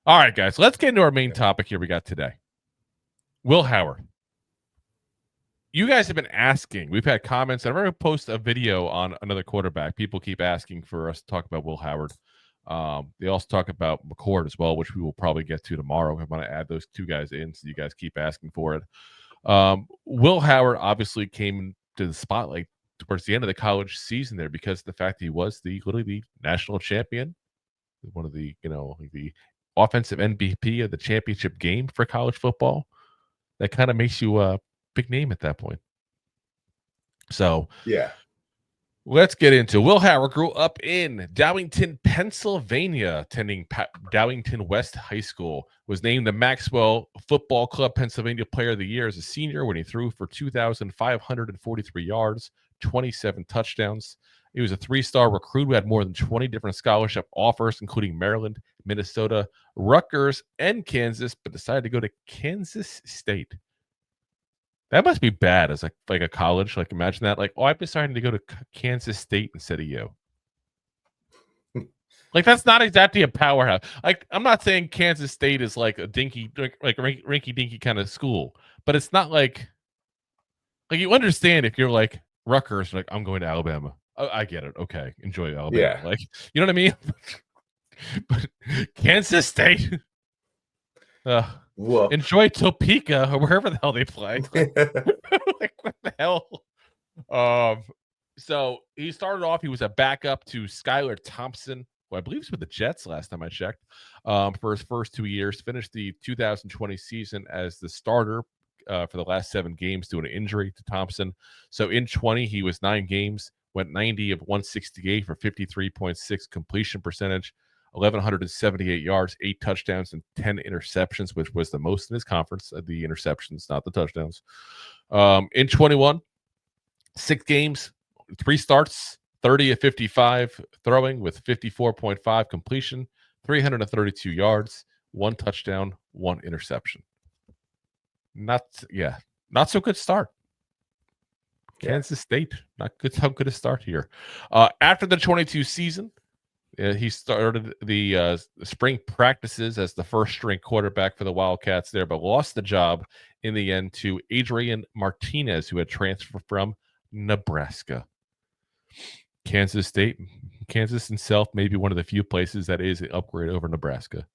All right, guys, let's get into our main topic here we got today. Will Howard. You guys have been asking. We've had comments. I'm going to post a video on another quarterback. People keep asking for us to talk about Will Howard. They also talk about McCord as well, which we will probably get to tomorrow. I want to add those two guys in so you guys keep asking for it. Will Howard obviously came to the spotlight towards the end of the college season there because of the fact that he was literally the national champion, one of the the offensive MVP of the championship game for college football. That kind of makes you a big name at that point. So yeah, let's get into Will Howard grew up in Downingtown, Pennsylvania, attending Downingtown West High School. Was named the Maxwell Football Club Pennsylvania Player of the Year as a senior when he threw for 2,543 yards, 27 touchdowns. He was a three-star recruit who had more than 20 different scholarship offers, including Maryland, Minnesota, Rutgers, and Kansas, but decided to go to Kansas State. That must be bad as like a college. Like imagine that. Like, I'm deciding to go to Kansas State instead of you. Like that's not exactly a powerhouse. Like I'm not saying Kansas State is like a dinky, like rinky dinky kind of school, but it's not like you understand if you're like Rutgers, like I'm going to Alabama. Oh, I get it. Okay, enjoy Alabama. Yeah. Like you know what I mean. But Kansas State. Enjoy Topeka or wherever the hell they play. Like what the hell? So he started off. He was a backup to Skylar Thompson, who I believe was with the Jets last time I checked. For his first 2 years, finished the 2020 season as the starter for the last 7 games due to an injury to Thompson. So in 20, he was 9 games, went 90 of 168 for 53.6 completion percentage. 1,178 yards, 8 touchdowns, and 10 interceptions, which was the most in his conference. The interceptions, not the touchdowns. In 21, 6 games, 3 starts, 30 of 55 throwing with 54.5 completion, 332 yards, 1 touchdown, 1 interception. Not so good start. Kansas State, not good. How good a start here. After the 22 season, he started the spring practices as the first-string quarterback for the Wildcats there, but lost the job in the end to Adrian Martinez, who had transferred from Nebraska. Kansas State, Kansas itself may be one of the few places that is an upgrade over Nebraska.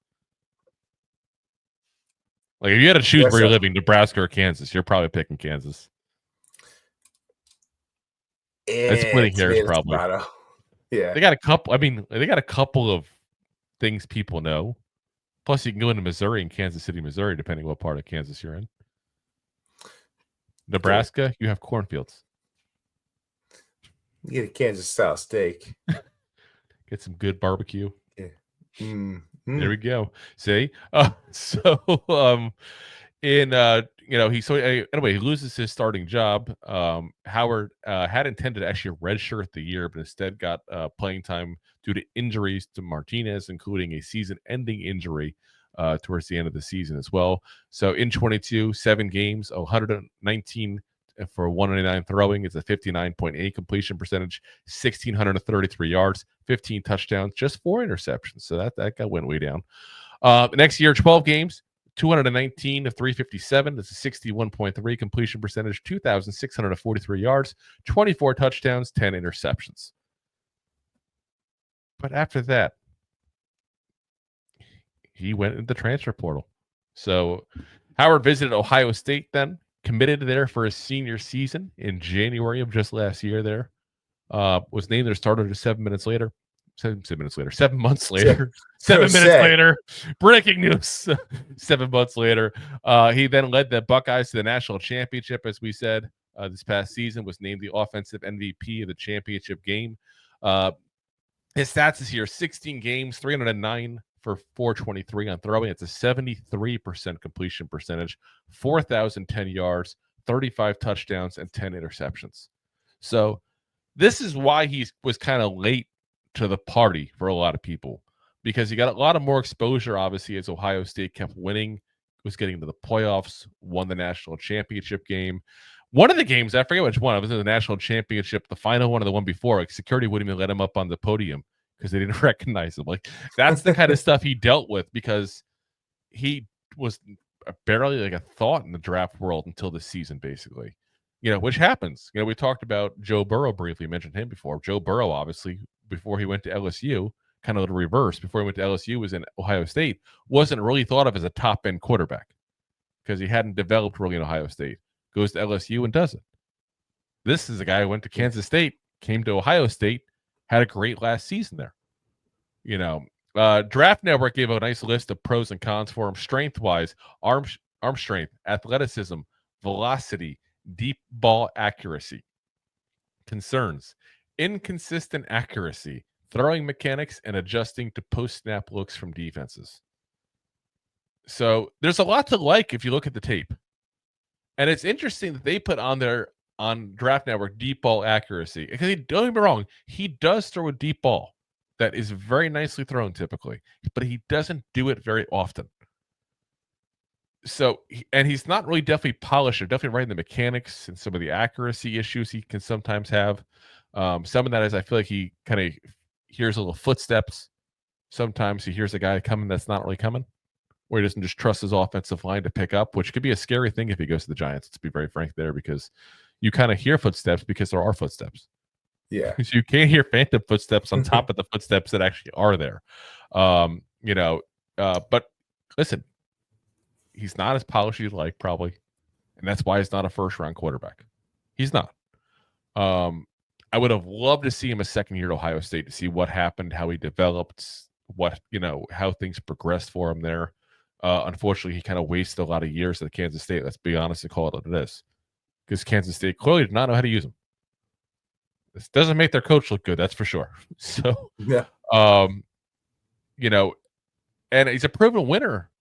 Like if you had to choose where you're living, Nebraska or Kansas, you're probably picking Kansas. That's splitting hairs, probably. Yeah, they got a couple. I mean, they got a couple of things people know. Plus, you can go into Missouri and Kansas City, Missouri, depending what part of Kansas you're in. Nebraska, you have cornfields. You get a Kansas style steak. Get some good barbecue. Yeah. There we go. See, anyway, he loses his starting job. Howard had intended to actually redshirt the year, but instead got playing time due to injuries to Martinez, including a season-ending injury towards the end of the season as well. So in 22, 7 games, 119 for 199 throwing. It's a 59.8 completion percentage, 1,633 yards, 15 touchdowns, just 4 interceptions. So that went way down. Next year, 12 games, 219 of 357. That's a 61.3 completion percentage, 2,643 yards, 24 touchdowns, 10 interceptions. But after that, he went into the transfer portal. So Howard visited Ohio State then, committed there for his senior season in January of just last year there. Was named their starter just 7 months later. 7 months later. 7 minutes later. Breaking news. 7 months later. He then led the Buckeyes to the national championship, as we said. This past season was named the offensive MVP of the championship game. His stats this year, 16 games, 309 for 423 on throwing. It's a 73% completion percentage, 4,010 yards, 35 touchdowns, and 10 interceptions. So this is why he was kind of late to the party for a lot of people, because he got a lot of more exposure, obviously, as Ohio State kept winning, was getting to the playoffs, won the national championship game. One of the games, I forget which one, it was in the national championship, the final one or the one before, like security wouldn't even let him up on the podium because they didn't recognize him. Like that's the kind of stuff he dealt with, because he was barely like a thought in the draft world until this season, basically. Which happens. We talked about Joe Burrow briefly, mentioned him before. Joe Burrow, obviously, before he went to LSU, kind of the reverse. Before he went to LSU, was in Ohio State, wasn't really thought of as a top-end quarterback because he hadn't developed really in Ohio State. Goes to LSU and does it. This is a guy who went to Kansas State, came to Ohio State, had a great last season there. Draft Network gave a nice list of pros and cons for him. Strength-wise, arm strength, athleticism, velocity, deep ball accuracy. Concerns: inconsistent accuracy, throwing mechanics, and adjusting to post-snap looks from defenses. So there's a lot to like if you look at the tape. And it's interesting that they put on Draft Network deep ball accuracy. Because don't get me wrong, he does throw a deep ball that is very nicely thrown typically, but he doesn't do it very often. So, and he's not really definitely polished or definitely right in the mechanics and some of the accuracy issues he can sometimes have. Some of that is I feel like he kind of hears little footsteps. Sometimes he hears a guy coming that's not really coming, or he doesn't just trust his offensive line to pick up, which could be a scary thing if he goes to the Giants, to be very frank there, because you kind of hear footsteps because there are footsteps. Yeah. So you can't hear phantom footsteps on top of the footsteps that actually are there. But listen, he's not as polished as you'd like, probably. And that's why he's not a first-round quarterback. He's not. I would have loved to see him a second year at Ohio State to see what happened, how he developed, how things progressed for him there. Unfortunately, he kind of wasted a lot of years at Kansas State. Let's be honest and call it what it is. Because Kansas State clearly did not know how to use him. This doesn't make their coach look good, that's for sure. So, yeah. And he's a proven winner.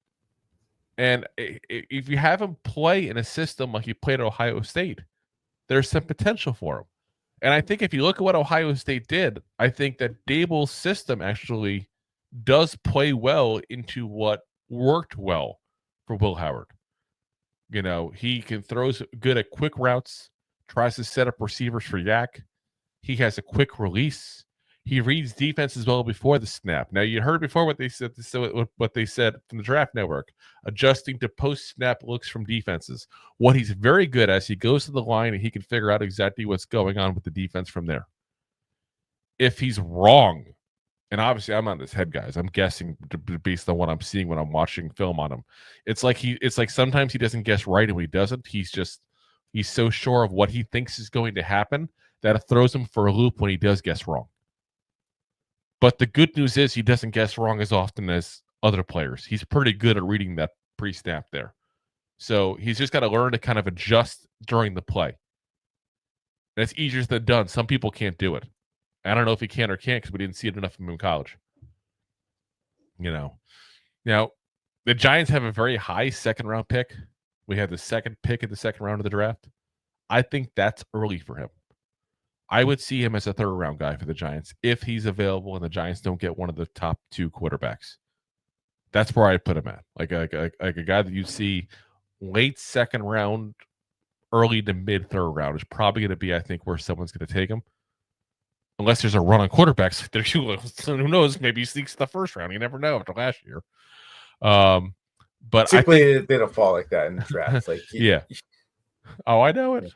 And if you have him play in a system like he played at Ohio State, there's some potential for him. And I think if you look at what Ohio State did, I think that Dable's system actually does play well into what worked well for Will Howard. He can throws good at quick routes, tries to set up receivers for yak. He has a quick release. He reads defenses well before the snap. Now, you heard before what they said from the Draft Network, adjusting to post-snap looks from defenses. What he's very good at is he goes to the line and he can figure out exactly what's going on with the defense from there. If he's wrong, and obviously I'm not his head guys, I'm guessing based on what I'm seeing when I'm watching film on him. It's like sometimes he doesn't guess right, and when he doesn't, he's so sure of what he thinks is going to happen that it throws him for a loop when he does guess wrong. But the good news is he doesn't guess wrong as often as other players. He's pretty good at reading that pre-snap there. So he's just got to learn to kind of adjust during the play. And it's easier than done. Some people can't do it. I don't know if he can or can't because we didn't see it enough of him in college. Now, the Giants have a very high second-round pick. We have the second pick in the second round of the draft. I think that's early for him. I would see him as a third-round guy for the Giants if he's available and the Giants don't get one of the top two quarterbacks. That's where I put him at, like a guy that you see late second round, early to mid third round is probably going to be, I think, where someone's going to take him. Unless there's a run on quarterbacks, who knows? Maybe he sneaks the first round. You never know after last year. But typically they don't fall like that in the draft. Yeah. Oh, I know it.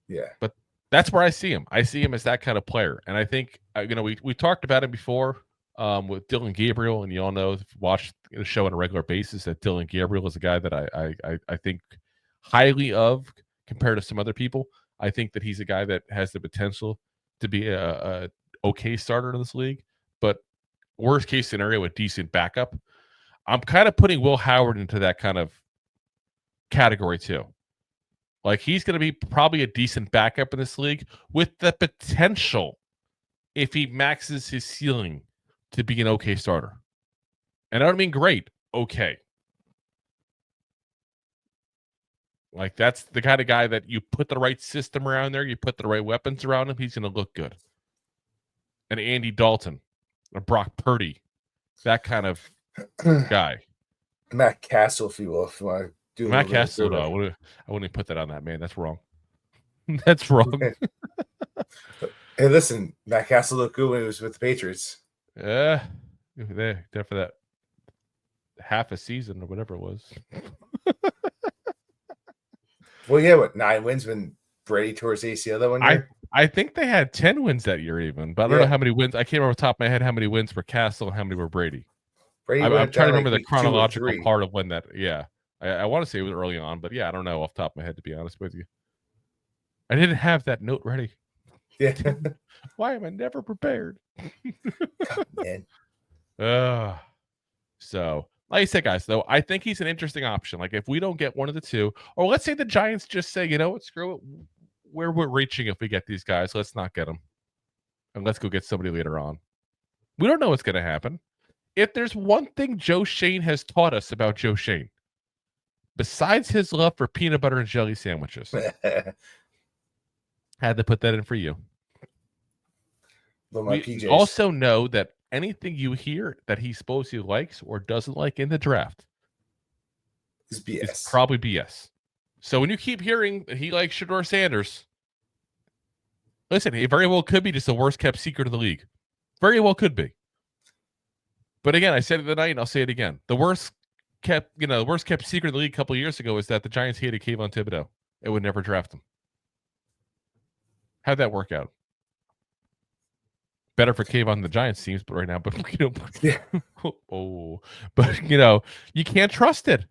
Yeah. But that's where I see him. I see him as that kind of player. And I think, we talked about him before with Dylan Gabriel, and you all know, watch the show on a regular basis, that Dylan Gabriel is a guy that I think highly of compared to some other people. I think that he's a guy that has the potential to be a okay starter in this league, but worst case scenario, a decent backup. I'm kind of putting Will Howard into that kind of category too. Like, he's going to be probably a decent backup in this league with the potential, if he maxes his ceiling, to be an okay starter. And I don't mean great, okay. Like, that's the kind of guy that you put the right system around there, you put the right weapons around him, he's going to look good. And Andy Dalton, or Brock Purdy, that kind of guy. Matt Castle, if you will. If you want to do Matt Castle, no, I wouldn't put that on that man. That's wrong. That's wrong. Hey, listen, Matt Castle looked good when he was with the Patriots. Yeah, there for that half a season or whatever it was. Well, yeah, what 9 wins when Brady tore his ACL that one year? I think they had 10 wins that year even, but I don't know how many wins. I can't remember off the top of my head how many wins were Castle and how many were Brady. Brady I'm went trying down to like remember the week 2 or chronological 3. part of when that. Yeah, I want to say it was early on, but yeah, I don't know off the top of my head to be honest with you. I didn't have that note ready. Yeah. Why am I never prepared? God, man. So, like I said, guys, though, I think he's an interesting option. Like, if we don't get one of the two, or let's say the Giants just say, you know what, screw it. Where we're reaching if we get these guys, let's not get them. And let's go get somebody later on. We don't know what's going to happen. If there's one thing Joe Shane has taught us about Joe Shane, besides his love for peanut butter and jelly sandwiches, had to put that in for you. My We PJs. also know that anything you hear that he supposedly likes or doesn't like in the draft is BS. It's probably BS. So when you keep hearing that he likes Shedeur Sanders, listen, he very well could be just the worst kept secret of the league. Very well could be. But again, I said it tonight and I'll say it again. The worst kept secret of the league a couple of years ago is that the Giants hated Kayvon Thibodeau. It would never draft him. How'd that work out? Better for Kayvon than the Giants teams, but right now, but yeah. But you can't trust it.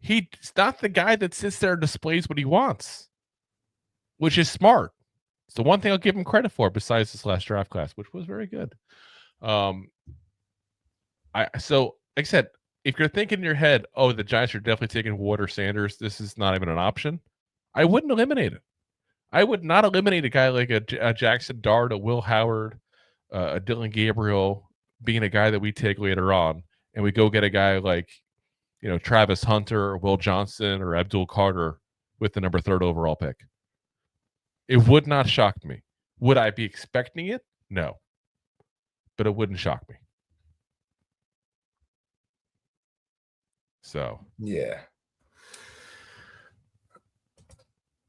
He's not the guy that sits there and displays what he wants, which is smart. It's the one thing I'll give him credit for besides this last draft class, which was very good. So like I said, if you're thinking in your head, oh, the Giants are definitely taking Ward or Sanders, this is not even an option, I wouldn't eliminate it. I would not eliminate a guy like a Jackson Dart, a Will Howard, a Dylan Gabriel being a guy that we take later on, and we go get a guy like, Travis Hunter or Will Johnson or Abdul Carter with the number 3rd overall pick. It would not shock me. Would I be expecting it? No. But it wouldn't shock me. So. Yeah.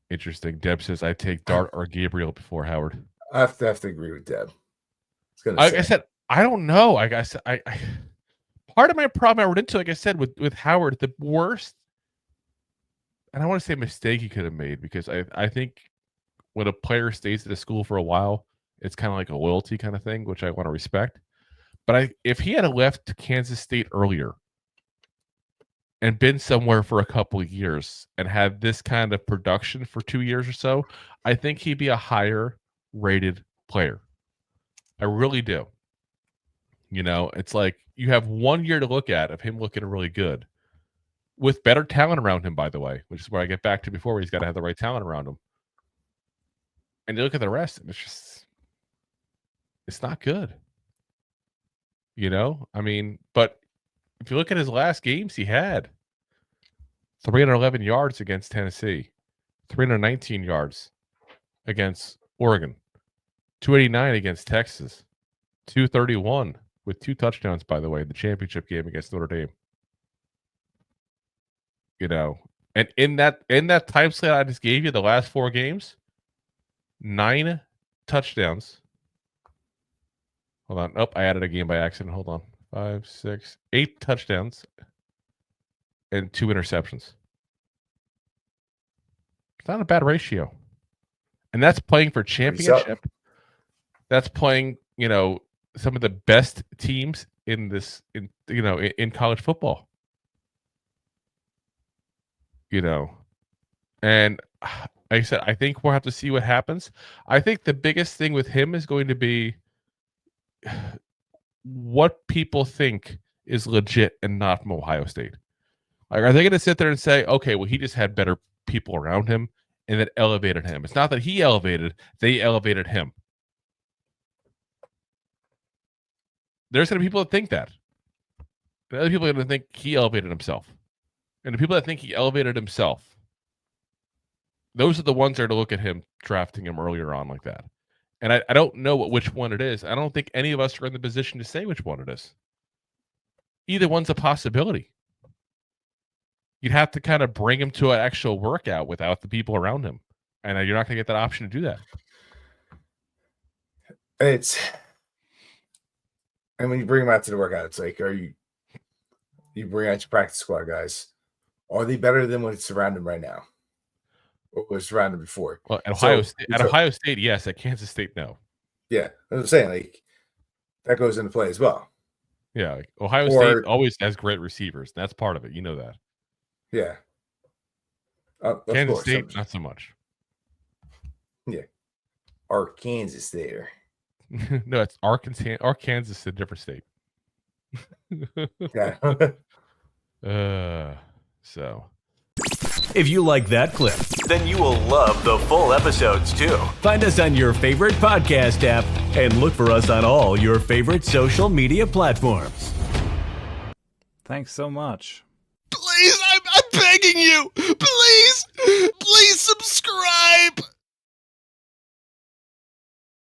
Interesting. Deb says, I take Dart or Gabriel before Howard. I have to agree with Deb. Like I said, I don't know. I part of my problem I run into, like I said, with Howard, the worst, and I want to say mistake he could have made, because I think when a player stays at a school for a while, it's kind of like a loyalty kind of thing, which I want to respect. But if he had left Kansas State earlier and been somewhere for a couple of years and had this kind of production for 2 years or so, I think he'd be a higher rated player. I really do. It's like you have 1 year to look at of him looking really good with better talent around him, by the way, which is where I get back to before, where he's got to have the right talent around him. And you look at the rest, and it's not good. I mean, but if you look at his last games, he had 311 yards against Tennessee, 319 yards against Oregon, 289 against Texas, 231 with 2 touchdowns, by the way, the championship game against Notre Dame. And in that time slot I just gave you, the last 4 games, 9 touchdowns. Hold on. Oh, I added a game by accident. Hold on. 5, 6, 8 touchdowns and 2 interceptions. It's not a bad ratio. And that's playing for championship. That's playing, some of the best teams in college football. And like I said, I think we'll have to see what happens. I think the biggest thing with him is going to be what people think is legit and not from Ohio State. Like, are they going to sit there and say, okay, well, he just had better people around him and that elevated him? It's not that he elevated, they elevated him. There's going to be people that think that. The other people are going to think he elevated himself. And the people that think he elevated himself, those are the ones that are to look at him drafting him earlier on like that. And I don't know which one it is. I don't think any of us are in the position to say which one it is. Either one's a possibility. You'd have to kind of bring him to an actual workout without the people around him. And you're not going to get that option to do that. And when you bring him out to the workout, it's like, are you You bring out your practice squad guys. Are they better than what's around them right now? Or was around them before? Well, at Ohio State, yes. At Kansas State, no. Yeah, I'm saying like that goes into play as well. Yeah, like Ohio State always has great receivers. That's part of it. You know that. Yeah. Kansas State, not so much. Yeah. Arkansas there. No, it's Arkansas. Arkansas is a different state. Yeah. So. If you like that clip, then you will love the full episodes too. Find us on your favorite podcast app and look for us on all your favorite social media platforms. Thanks so much. Please, I'm begging you. Please subscribe.